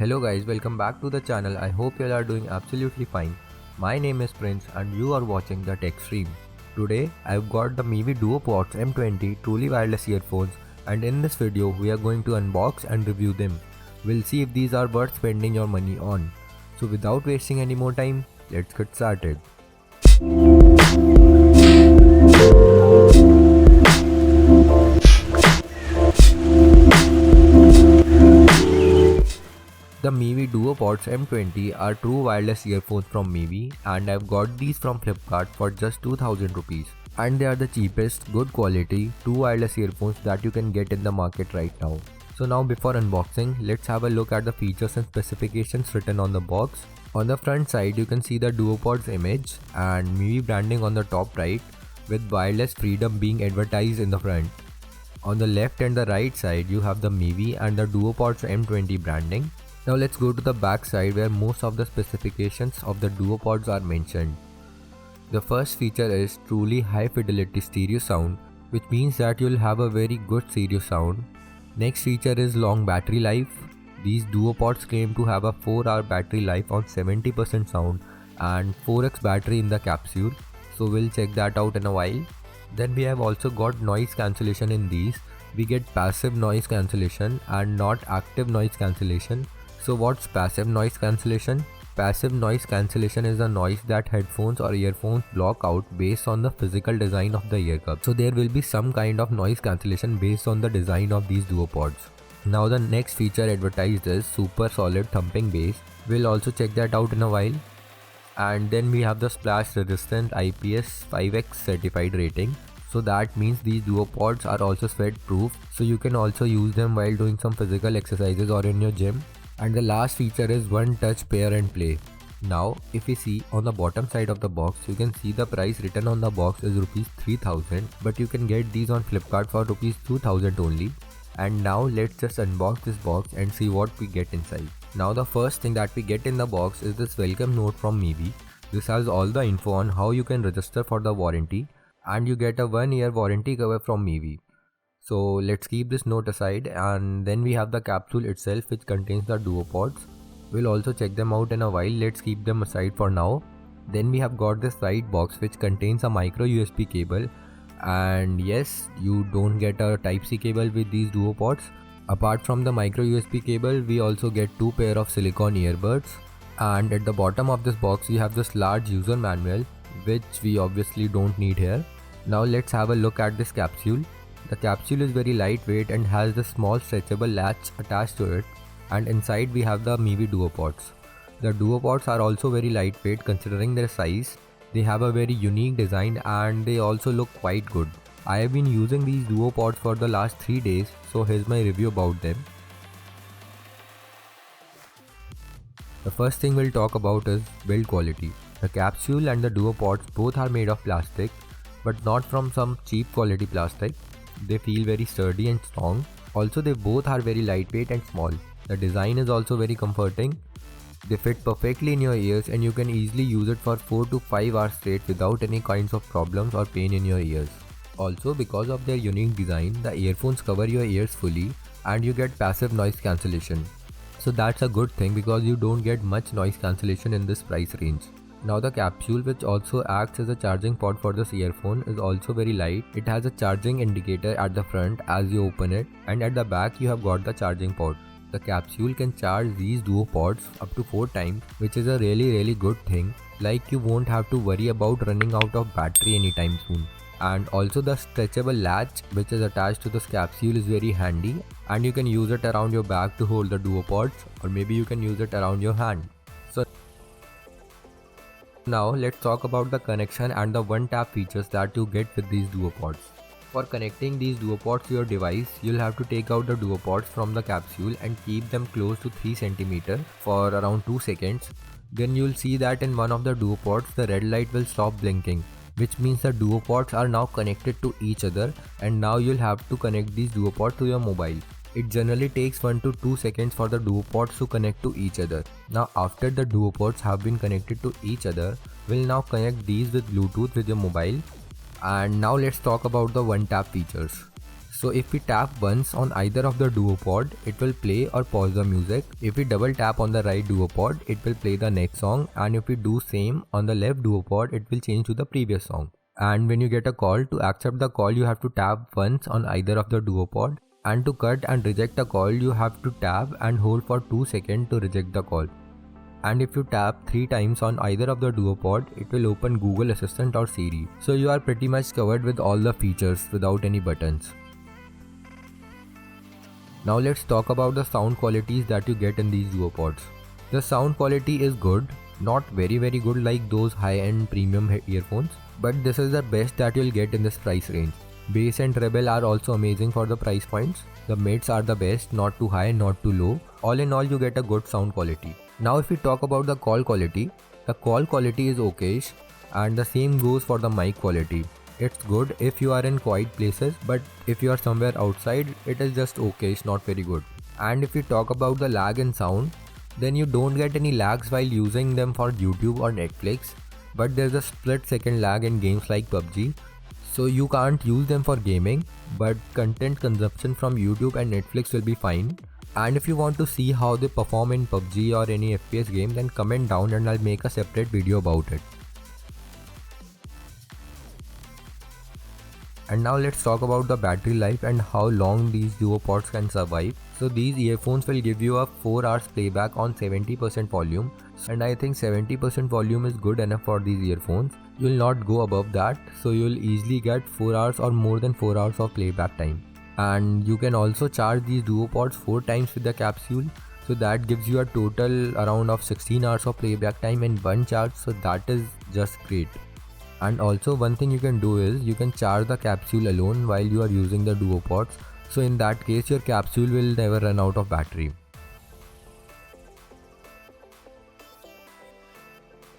Hello guys, welcome back to the channel. I hope you all are doing absolutely fine. My name is Prince and you are watching the Tech Stream. Today I've got the Mivi DuoPods M20 truly wireless earphones, and in this video we are going to unbox and review them. We'll see if these are worth spending your money on. So without wasting any more time, let's get started. The Mivi DuoPods M20 are true wireless earphones from Mivi, and I've got these from Flipkart for just 2000 rupees. And they are the cheapest, good quality, true wireless earphones that you can get in the market right now. So now before unboxing, let's have a look at the features and specifications written on the box. On the front side you can see the DuoPods image and Mivi branding on the top right, with wireless freedom being advertised in the front. On the left and the right side you have the Mivi and the DuoPods M20 branding. Now let's go to the back side where most of the specifications of the DuoPods are mentioned. The first feature is truly high fidelity stereo sound, which means that you'll have a very good stereo sound. Next feature is long battery life. These DuoPods claim to have a 4-hour battery life on 70% sound and 4x battery in the capsule, so we'll check that out in a while. Then we have also got noise cancellation in these. We get passive noise cancellation and not active noise cancellation. So what's passive noise cancellation? Passive noise cancellation is the noise that headphones or earphones block out based on the physical design of the ear cup. So there will be some kind of noise cancellation based on the design of these DuoPods. Now the next feature advertised is super solid thumping bass. We'll also check that out in a while. And then we have the splash resistant IPS 5x certified rating. So that means these DuoPods are also sweat proof, so you can also use them while doing some physical exercises or in your gym. And the last feature is one touch pair and play. Now if we see on the bottom side of the box, you can see the price written on the box is rupees 3000, but you can get these on Flipkart for rupees 2000 only. And now let's just unbox this box and see what we get inside. Now the first thing that we get in the box is this welcome note from Mivi. This has all the info on how you can register for the warranty, and you get a 1-year warranty cover from Mivi. So let's keep this note aside, and then we have the capsule itself which contains the DuoPods. We'll also check them out in a while, let's keep them aside for now. Then we have got this white box which contains a micro USB cable, and yes, you don't get a Type-C cable with these DuoPods. Apart from the micro USB cable, we also get 2 pair of silicone earbuds, and at the bottom of this box we have this large user manual which we obviously don't need here. Now let's have a look at this capsule. The capsule is very lightweight and has the small stretchable latch attached to it, and inside we have the Mivi DuoPods. The DuoPods are also very lightweight considering their size. They have a very unique design and they also look quite good. I have been using these DuoPods for the last 3 days, so here's my review about them. The first thing we'll talk about is build quality. The capsule and the DuoPods both are made of plastic, but not from some cheap quality plastic. They feel very sturdy and strong. Also, they both are very lightweight and small. The design is also very comforting. They fit perfectly in your ears and you can easily use it for 4 to 5 hours straight without any kinds of problems or pain in your ears. Also, because of their unique design, the earphones cover your ears fully and you get passive noise cancellation. So that's a good thing because you don't get much noise cancellation in this price range. Now the capsule, which also acts as a charging port for this earphone, is also very light. It has a charging indicator at the front as you open it, and at the back you have got the charging port. The capsule can charge these DuoPods up to 4 times, which is a really good thing. Like, you won't have to worry about running out of battery anytime soon. And also the stretchable latch which is attached to this capsule is very handy, and you can use it around your back to hold the DuoPods, or maybe you can use it around your hand. So now let's talk about the connection and the one-tap features that you get with these DuoPods. For connecting these DuoPods to your device, you'll have to take out the DuoPods from the capsule and keep them close to 3 cm for around 2 seconds. Then you'll see that in one of the DuoPods the red light will stop blinking, which means the DuoPods are now connected to each other, and now you'll have to connect these DuoPods to your mobile. It generally takes 1 to 2 seconds for the DuoPods to connect to each other. Now after the DuoPods have been connected to each other, we'll now connect these with Bluetooth with your mobile. And now let's talk about the one tap features. So if we tap once on either of the duopod, it will play or pause the music. If we double tap on the right duopod, it will play the next song, and if we do same on the left duopod, it will change to the previous song. And when you get a call, to accept the call you have to tap once on either of the duopod, and to cut and reject a call you have to tap and hold for 2 seconds to reject the call. And if you tap 3 times on either of the duopod, it will open Google Assistant or Siri. So you are pretty much covered with all the features without any buttons. Now let's talk about the sound qualities that you get in these duopods. The sound quality is good, not very good like those high-end premium earphones, but this is the best that you'll get in this price range. Bass and treble are also amazing for the price points. The mids are the best, not too high, not too low. All in all, you get a good sound quality. Now if we talk about the call quality, the call quality is okayish, and the same goes for the mic quality. It's good if you are in quiet places, but if you are somewhere outside, it is just okayish, not very good. And if we talk about the lag in sound, then you don't get any lags while using them for YouTube or Netflix, but there's a split-second lag in games like PUBG. So you can't use them for gaming, but content consumption from YouTube and Netflix will be fine. And if you want to see how they perform in PUBG or any FPS game, then comment down and I'll make a separate video about it. And now let's talk about the battery life and how long these duopods can survive. So these earphones will give you a 4 hours playback on 70% volume, and I think 70% volume is good enough for these earphones. You'll not go above that, so you'll easily get 4 hours or more than 4 hours of playback time. And you can also charge these duopods 4 times with the capsule, so that gives you a total around of 16 hours of playback time in one charge, so that is just great. And also one thing you can do is you can charge the capsule alone while you are using the duopods, so in that case your capsule will never run out of battery.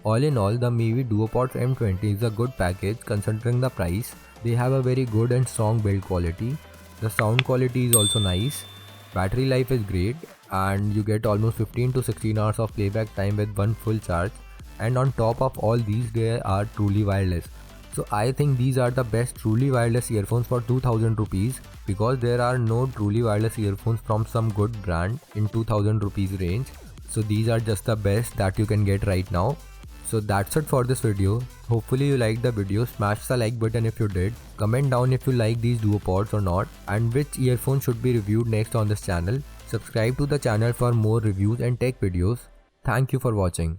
All in all, the Mewe Duopods M20 is a good package considering the price. They have a very good and strong build quality. The sound quality is also nice. Battery life is great, and you get almost 15 to 16 hours of playback time with one full charge. And on top of all these, they are truly wireless. So I think these are the best truly wireless earphones for 2000 rupees, because there are no truly wireless earphones from some good brand in 2000 rupees range. So these are just the best that you can get right now. So that's it for this video. Hopefully you liked the video. Smash the like button if you did. Comment down if you like these duopods or not, and which earphone should be reviewed next on this channel. Subscribe to the channel for more reviews and tech videos. Thank you for watching.